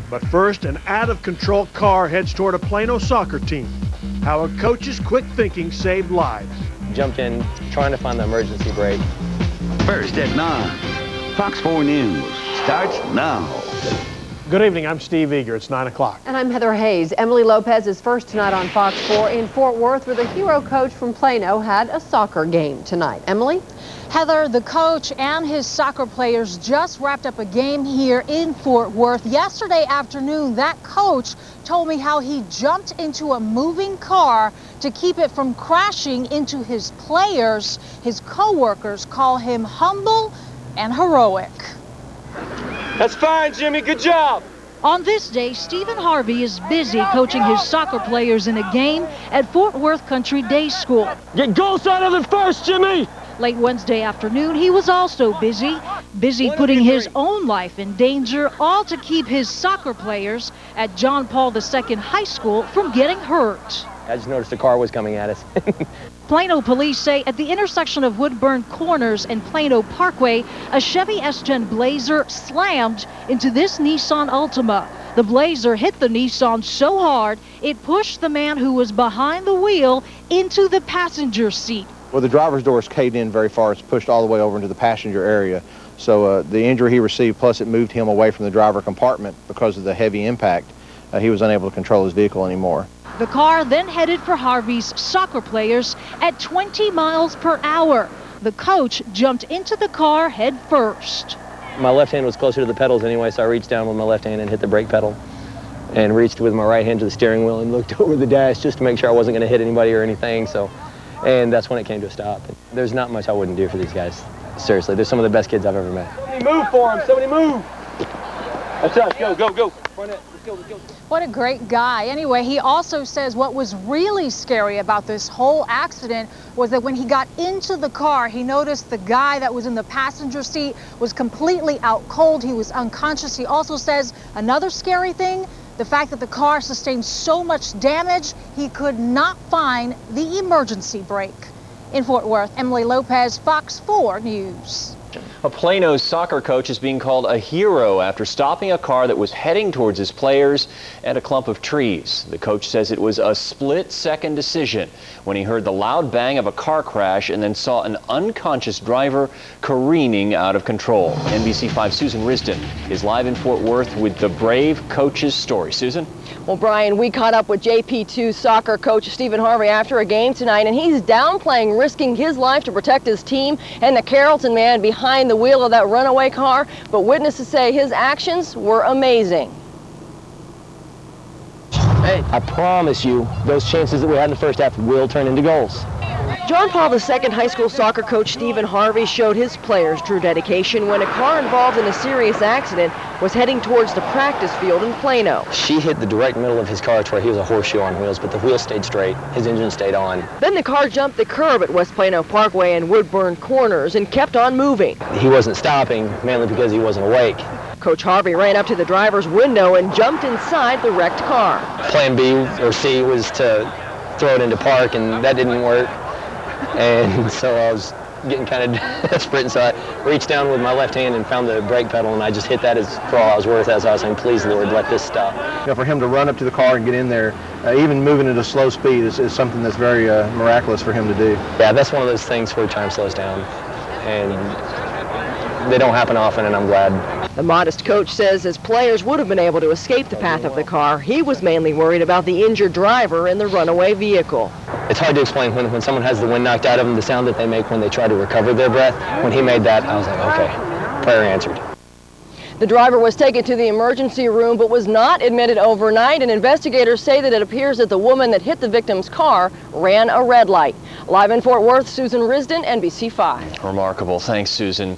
But first, an out-of-control car heads toward a Plano soccer team. How a coach's quick thinking saved lives. Jumped in, trying to find the emergency brake. First at 9, Fox 4 News starts now. Good evening, I'm Steve Eager. It's 9 o'clock. And I'm Heather Hayes. Emily Lopez is first tonight on Fox 4 in Fort Worth, where the hero coach from Plano had a soccer game tonight. Emily? Heather, the coach and his soccer players just wrapped up a game here in Fort Worth. Yesterday afternoon, that coach told me how he jumped into a moving car to keep it from crashing into his players. His co-workers call him humble and heroic. That's fine, Jimmy. Good job. On this day, Stephen Harvey is busy coaching his soccer players in a game at Fort Worth Country Day School. Get goals out of it first, Jimmy. Late Wednesday afternoon, he was also busy putting his own life in danger, all to keep his soccer players at John Paul II High School from getting hurt. I just noticed a car was coming at us. Plano police say at the intersection of Woodburn Corners and Plano Parkway, a Chevy S10 Blazer slammed into this Nissan Altima. The Blazer hit the Nissan so hard, it pushed the man who was behind the wheel into the passenger seat. Well, the driver's door is caved in very far. It's pushed all the way over into the passenger area. So the injury he received, plus it moved him away from the driver compartment because of the heavy impact, he was unable to control his vehicle anymore. The car then headed for Harvey's soccer players at 20 miles per hour. The coach jumped into the car head first. My left hand was closer to the pedals anyway, so I reached down with my left hand and hit the brake pedal and reached with my right hand to the steering wheel and looked over the dash just to make sure I wasn't going to hit anybody or anything. And that's when it came to a stop. There's not much I wouldn't do for these guys. Seriously, they're some of the best kids I've ever met. Somebody move for him. Somebody move. That's us. Go, go, go. Let's go, let's go. What a great guy. Anyway, he also says what was really scary about this whole accident was that when he got into the car, he noticed the guy that was in the passenger seat was completely out cold. He was unconscious. He also says another scary thing, the fact that the car sustained so much damage, he could not find the emergency brake. In Fort Worth, Emily Lopez, Fox 4 News. A Plano soccer coach is being called a hero after stopping a car that was heading towards his players at a clump of trees. The coach says it was a split-second decision when he heard the loud bang of a car crash and then saw an unconscious driver careening out of control. NBC5's Susan Risden is live in Fort Worth with the brave coach's story. Susan? Well, Brian, we caught up with JP2 soccer coach Stephen Harvey after a game tonight, and he's downplaying risking his life to protect his team and the Carrollton man behind the wheel of that runaway car, but witnesses say his actions were amazing. Hey, I promise you, those chances that we had in the first half will turn into goals. John Paul II high school soccer coach Stephen Harvey showed his players true dedication when a car involved in a serious accident was heading towards the practice field in Plano. She hit the direct middle of his car to where he was a horseshoe on wheels, but the wheel stayed straight. His engine stayed on. Then the car jumped the curb at West Plano Parkway and Woodburn Corners and kept on moving. He wasn't stopping, mainly because he wasn't awake. Coach Harvey ran up to the driver's window and jumped inside the wrecked car. Plan B or C was to throw it into park, and that didn't work. And so I was getting kind of desperate, and so I reached down with my left hand and found the brake pedal, and I just hit that as for all I was worth as I was saying, please, Lord, let this stop. You know, for him to run up to the car and get in there, even moving at a slow speed, is something that's very miraculous for him to do. Yeah, that's one of those things where time slows down, and they don't happen often, and I'm glad. The modest coach says his players would have been able to escape the path of the car. He was mainly worried about the injured driver in the runaway vehicle. It's hard to explain when someone has the wind knocked out of them, the sound that they make when they try to recover their breath. When he made that, I was like, okay, prayer answered. The driver was taken to the emergency room but was not admitted overnight, and investigators say that it appears that the woman that hit the victim's car ran a red light. Live in Fort Worth, Susan Risden, NBC5. Remarkable. Thanks, Susan.